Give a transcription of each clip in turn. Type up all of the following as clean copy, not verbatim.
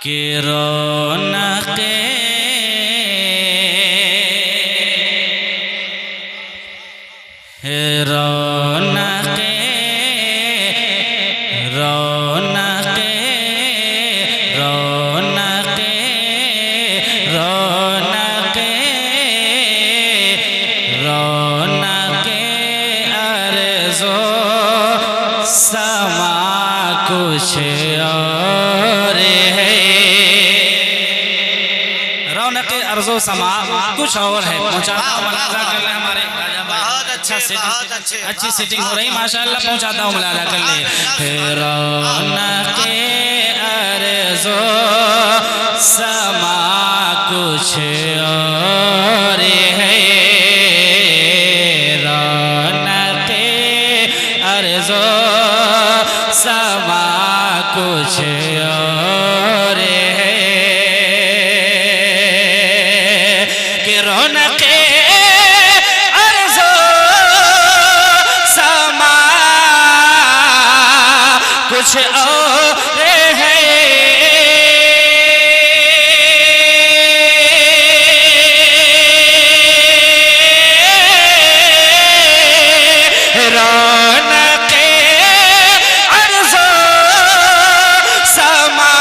कि रौनक़े रौनक़े रौनक़े रौनक़े रौनक़े रौनक़े अर्ज़ो समा कुछ और है। रौनक़े अर्ज़ो समा कुछ और है। पहुँचाता हूँ मुलाज़ा कर ले हमारे राजा भाई। अच्छी सीटिंग हो रही माशाअल्लाह। पहुँचाता हूँ मुलाज़ा कर ले। रौनक़े अर्ज़ो समा कुछ और है। रौनक़े अर्ज़ो समा कुछ और है कि रौनक़े अर्ज़ो समा कुछ और है। रौनक़े अर्ज़ो समा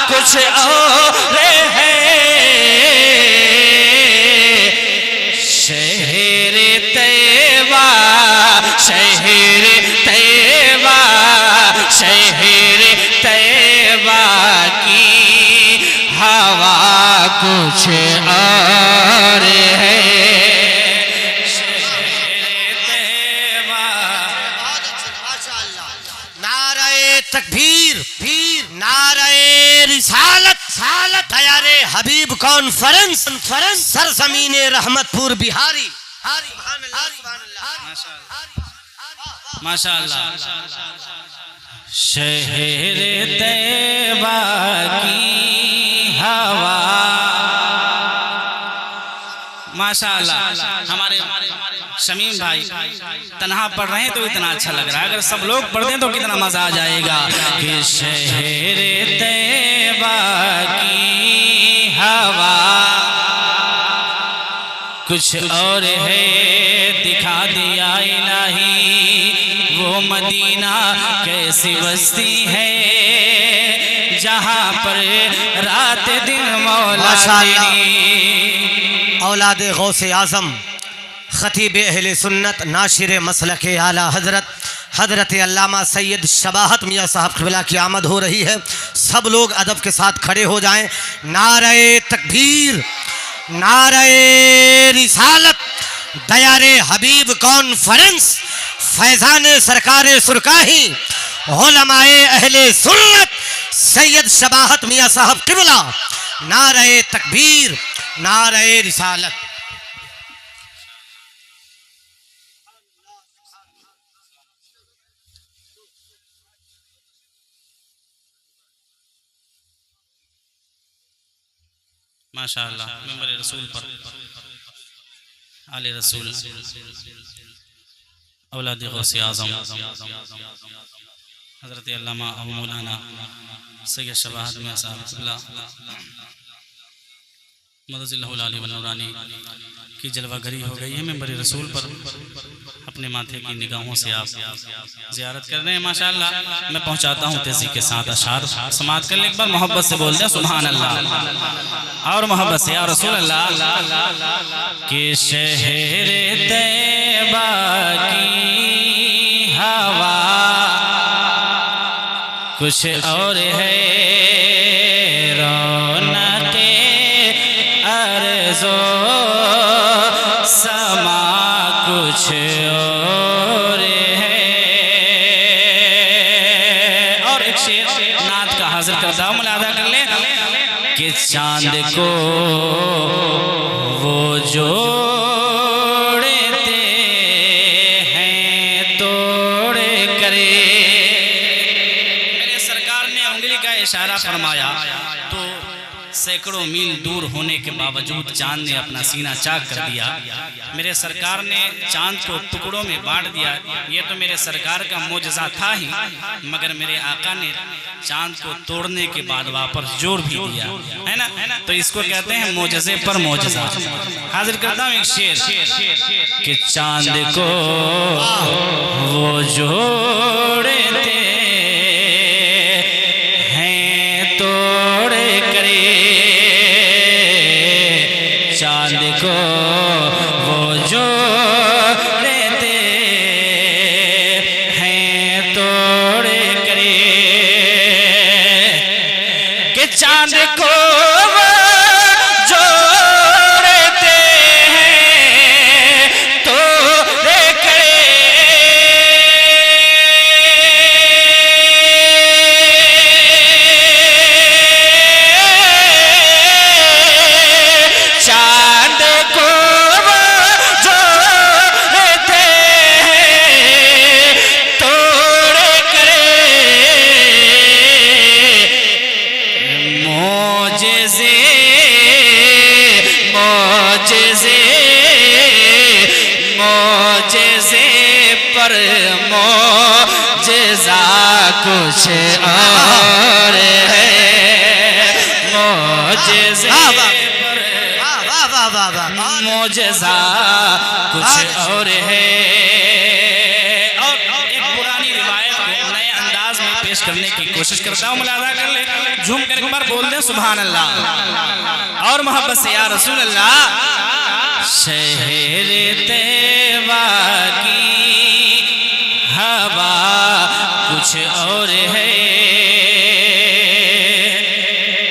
कुछ और है। शहर तैयबा शहर तैयबा शहर तैयबा की हवा कुछ और है। तकबीर पीर नारे रिसालत सालत तैयारे हबीब कॉन्फ्रेंस सरजमीने रहमतपुर बिहारी। माशाअल्लाह। शहर तैयबा की हवा माशाअल्लाह। हमारे शमीम भाई तन्हा पढ़ रहे हैं तो इतना अच्छा लग रहा है। अगर सब लोग पढ़ दें तो कितना मजा आ जाएगा। कि शहर तैयबा की हवा कुछ और है। दिखा दिया इलाही वो मदीना कैसी बस्ती है जहाँ पर रात दिन मौला तेरी। औलाद गौसे आज़म खतीब अहले सुन्नत नाशिर मसलक आला हज़रत अल्लामा सैयद शबाहत मियाँ साहब क़िबला की आमद हो रही है। सब लोग अदब के साथ खड़े हो जाएं। नारे तकबीर नारे रिसालत दयारे हबीब कॉन्फ्रेंस फैज़ान सरकार सुरकाही उलमाए अहले सुन्नत सैयद शबाहत मियाँ साहब क़िबला। नारे तकबीर नारे रिसालत। माशाअल्लाह। मेंबर रसूल पर आले रसूल औलाद गौसे आज़म हज़रत अल्लामा अबू मौलाना सैयद शबाहत मियाँ साहब क़िबला मदज़िल्लहुल आली व नूरानी की जलवागरी हो गई है। मेंबर रसूल पर अपने माथे की निगाहों से आप ज़ियारत कर रहे हैं माशाअल्लाह। मैं पहुंचाता हूं तेज़ी के साथ अशार समात कर ले। एक बार मोहब्बत से बोल दें सुभान अल्लाह और मोहब्बत से या रसूल अल्लाह। कि शहर तैयबा की हवा कुछ और है। रौनक़े अर्ज़ो समा कुछ और है। और एक शेर नात का हाजिर करता हूँ मुलाज़ा कर ले। कि चांद को वो जोड़ते हैं तोड़े करे। मेरे सरकार ने उंगली का इशारा फरमाया तो सैकड़ों मील दूर होने के बावजूद चांद ने अपना सीना चाक कर दिया। मेरे सरकार ने चांद को टुकड़ों में बांट दिया। ये तो मेरे सरकार का मोजज़ा था ही, मगर मेरे आका ने चांद को तोड़ने के बाद वापस जोड़ भी दिया, है ना। तो इसको कहते हैं मोजज़े पर मोजज़ा। हाजिर करता हूँ एक शेर कि चांद को वो जोड़ते हैं तोड़ करे, चांद को वो जोड़ते हैं तोड़ करे, कि चांद को मोजज़ा कुछ और है, मोजज़े मोजज़ा कुछ और है। और एक पुरानी रिवायत को नए अंदाज में पेश करने की कोशिश करता हूँ। मुलाज़ा कर ले, झूम कर एक बार बोल दे सुभान अल्लाह और मोहब्बत से या रसूल अल्लाह। शहर तैबा की हवा कुछ और है,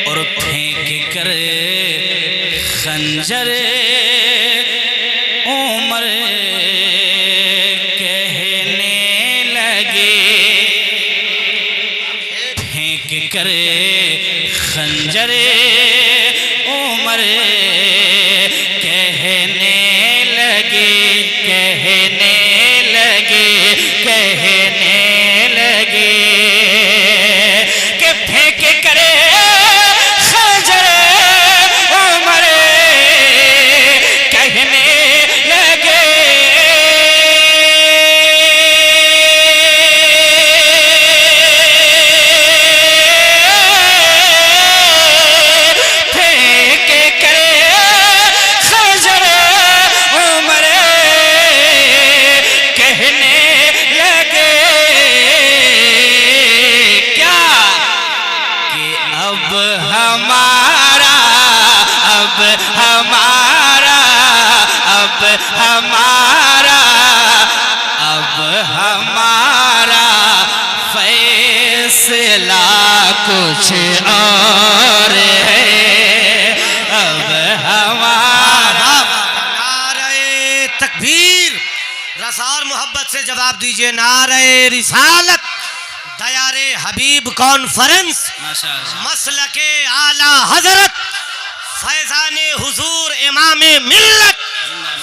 और फेंक कर खंजर उमर कहने लगे, फेंक कर खंजर उमर कहने लगे, कहने लगे, कहने लगे कि फेंक करे खंजर उमर कहने लगे, फेंक करे खंजर उमर कहने लगे। क्या कि अब हमारा, अब हमारा, अब हमारा, अब हमारा फैसला कुछ और है, अब हमारा। नारे तकबीर, रसार मोहब्बत से जवाब दीजिए। नारे रिसालत, दयारे हबीब कॉन्फ्रेंस, मसलके आला हजरत, फैजाने हुजूर इमामे मिल्लत,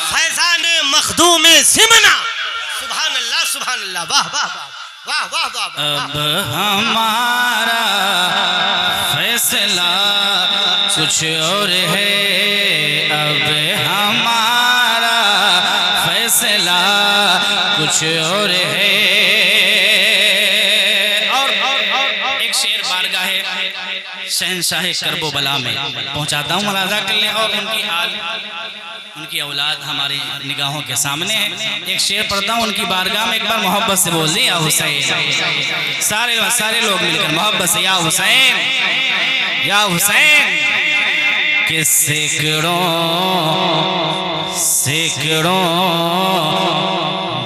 फैजाने मखदूमे सिमना। सुभान अल्लाह, सुभान अल्लाह, वाह वाह वाह वाह वाह वाह। अब हमारा फैसला कुछ और है, अब हमारा फैसला कुछ और है। और एक शेर बारगाह शहंशाह करबो बला में पहुंचाता हूँ, मुलाज़ा कर ले। और उनकी औलाद हमारी निगाहों के सामने है। एक शेर पढ़ता हूँ उनकी बारगाह में, एक बार मोहब्बत से बोल दी या हुसैन। सारे लोग मिलकर मोहब्बत से या हुसैन, या हुसैन। कि सैकड़ों सैकड़ों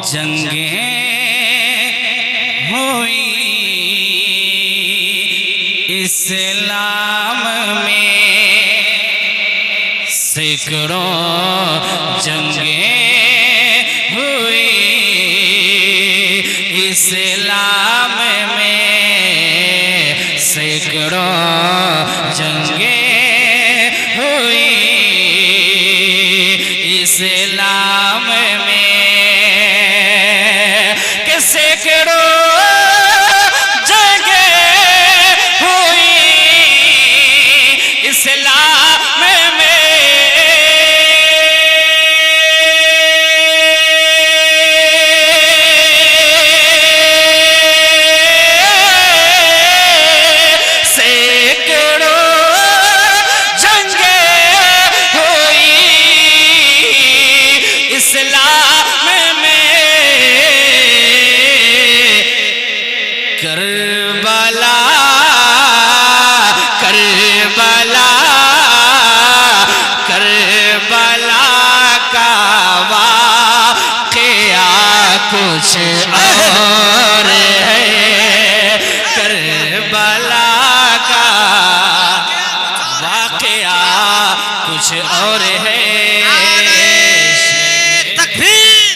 जंगें हुई इस्लाम में, सैकड़ों जंगें हुई इस्लाम में, सैकड़ों जंगें हुई इस्लाम में, कि सैकड़ों जंगें हुई इस्लाम कुछ और है, करबला का वाकया कुछ और है। तकबीर।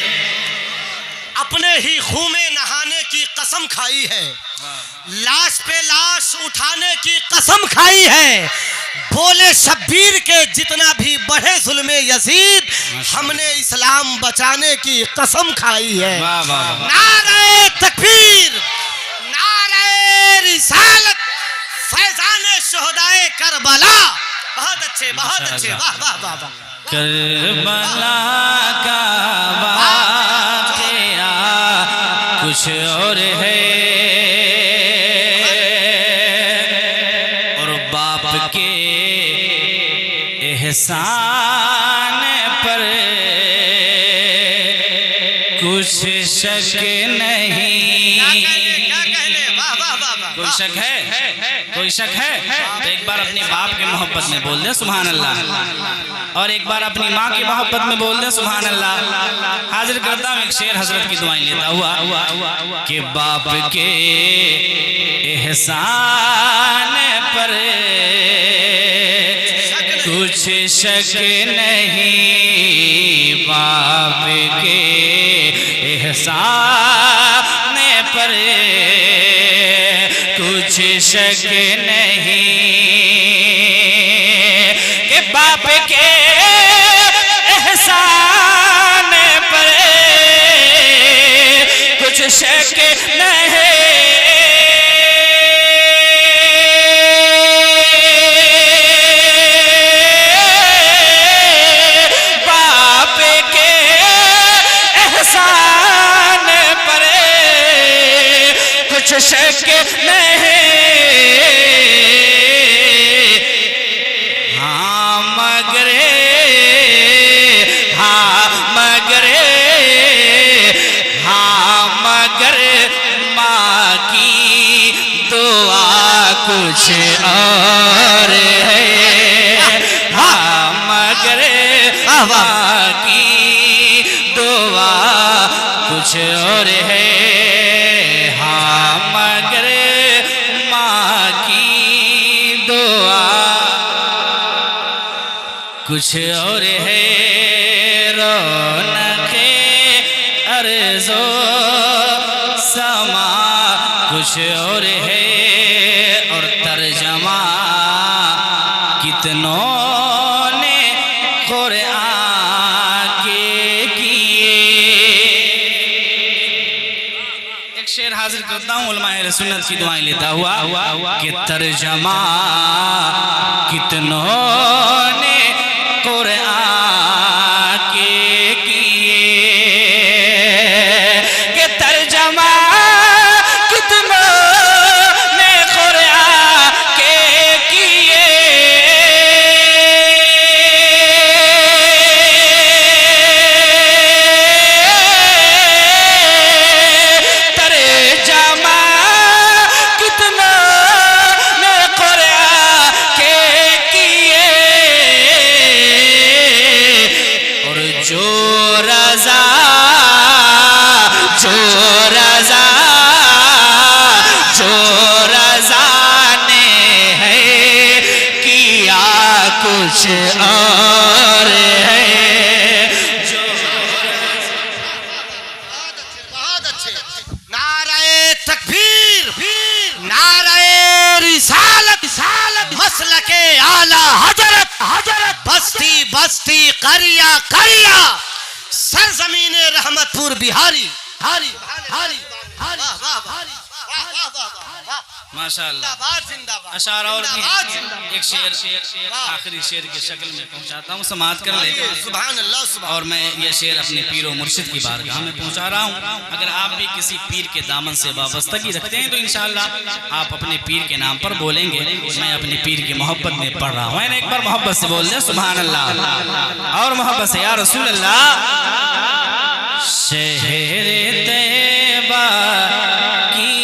अपने ही खून में नहाने की कसम खाई है, लाश पे लाश उठाने की कसम खाई है। बोले शब्बीर के जितना भी बढ़े जुल्मे यजीद, हमने इस्लाम बचाने की कसम खाई है। नारे तकबीर, नारे रिसालत, फैजान शुहदाए करबला। बहुत अच्छे, बहुत अच्छे, वाह वाह वाह वाह। करबला का वाकया कुछ और है, और बाप के एहसान पर कुछ शक नहीं। कोई शक है? कोई शक है? तो एक बार अपने बाप के मोहब्बत में बोल दे सुभान अल्लाह, और एक बार अपनी माँ की मोहब्बत में बोल दे सुभान अल्लाह। हाजिर करता हूँ एक शेर हजरत की दुआएं लेता हुआ कि बाप के एहसान पर कुछ शक नहीं, बाप के एहसान पर कुछ शक नहीं, कि बाप के एहसान पर कुछ शक नहीं। बाप के एहसान पर कुछ शक नहीं। कुछ और है, हाँ मगर माँ की दुआ कुछ और है, हाँ मगर माँ की दुआ कुछ और है। रौनक़े अर्ज़ो समा कुछ और है, और तर्जमा कितनों ने कुरान के किए। एक शेर हाजिर करता हूँ उलमाए सुन्नत की दुआएं लेता हुआ कि तर्जमा कितनों ने कुरान के किए, कि तर्जमा कुछ और है जो। बहुत अच्छे। नारे तकबीर, नारे रिसालत, मसलके आला हजरत, बस्ती बस्ती करिया करिया, सरजमीने रहमतपुर बिहारी। हारी हारी हारी माशाअल्लाह। अशार और भी एक शेर आखिरी शेर की शक्ल में पहुंचाता हूँ, समाअत कर ले। सुभान अल्लाह। और मैं ये शेर अपने पीर और मुर्शिद की बारगाह में पहुंचा रहा हूँ। अगर आप भी किसी पीर के दामन से वाबस्तगी रखते हैं तो इंशाअल्लाह आप अपने पीर के नाम पर बोलेंगे मैं अपने पीर की मोहब्बत में पढ़ रहा हूँ। एक बार मोहब्बत से बोल दे सुभान अल्लाह, और मोहब्बत से या रसूल अल्लाह। शहर तैयबा की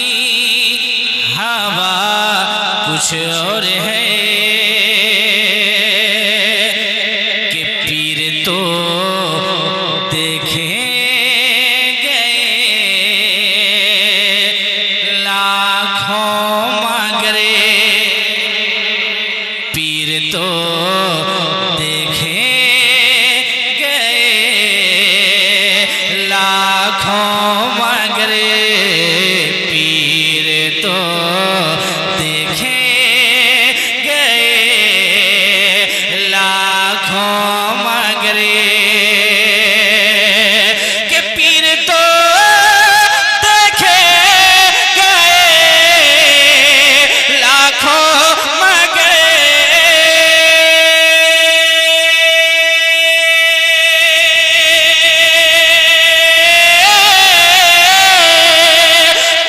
हवा कुछ और है, कि पीर तो देखे गए मगरे पीर तो देखे गए लाखों मगरे पीर तो देखे गए लाखों मगरे के पीर तो देखे गए लाखों मगरे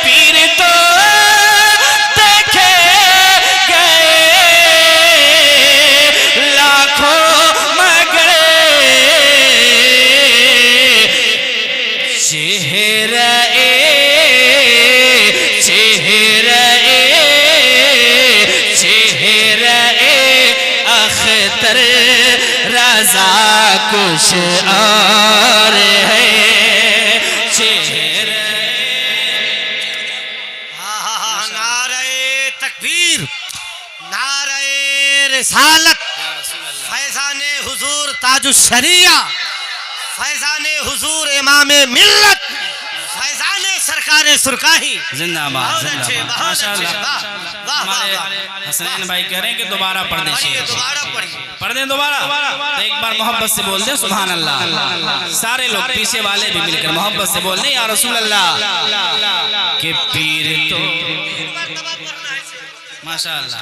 पीर तो देखे गए लाखों मगरे चेहरे अख्तर रजा कुछ और है चेहरे नारे तकबीर, नारे रिसालत, फैज़ाने हुजूर ताजुश शरिया, फैज़ाने हुजूर इमाम मिल्लत, फैज़ाने सरकारे सुरकाही। जिंदाबाद बहुत अच्छे, जिंदाबाद बहुत माशाअल्लाह। अच्छे, वाह, वाह, हमारे वाह, हसनैन भाई कह रहे हैं कि दोबारा पढ़ दें शेर। दोबारा पढ़िए। पढ़ दें दोबारा तो एक बार मोहब्बत से बोल दें सुभान अल्लाह। सारे लोग पीछे वाले भी मिलकर मोहब्बत से बोल दें या रसूल अल्लाह के पीर तो माशाअल्लाह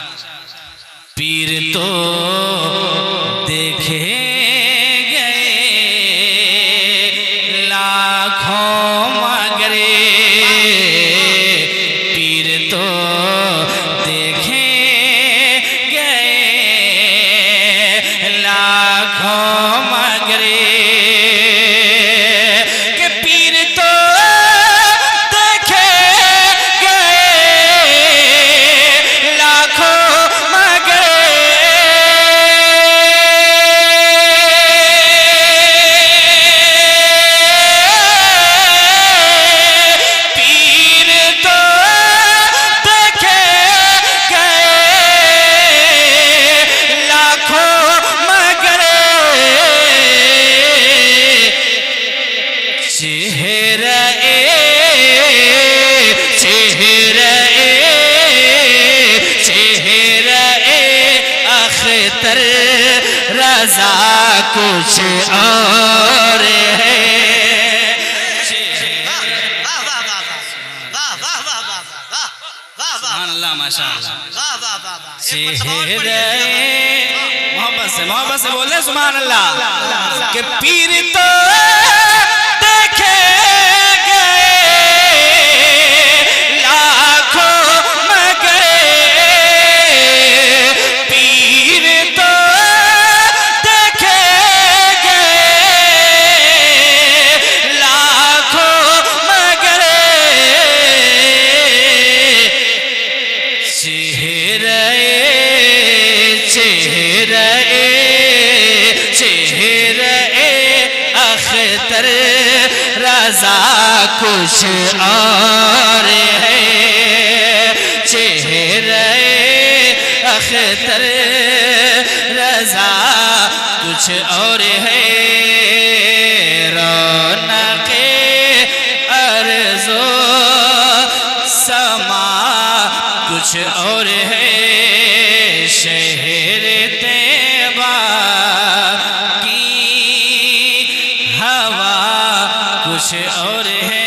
पीर तो देखे गए लाखों मगरे पीर तो देखे गए लाखों मगरे के पीर तो देखे गए लाखों मगरे पीर तो देखे गए लाखों मगरे चेहरे अख्तर रजा कुछ और है वाह, वाह, वाह, वाह, वाह, वाह, वाह, वाह, वाह, वाह, वाह, वाह, सुभान अल्लाह माशाअल्लाह वाह, वाह, वाह, वाह। एक मरतबा और चेहरे पढ़िए। मोहब्बत से बोले सुभान अल्लाह के पीर तो देखे गए लाखों मगरे पीर तो देखे गए लाखों मगरे चेहरे अख्तर रजा कुछ और है चेहरे अख्तर रजा कुछ और है रौनक़े अर्ज़ो समा कुछ और है शहर तैबा की हवा कुछ और है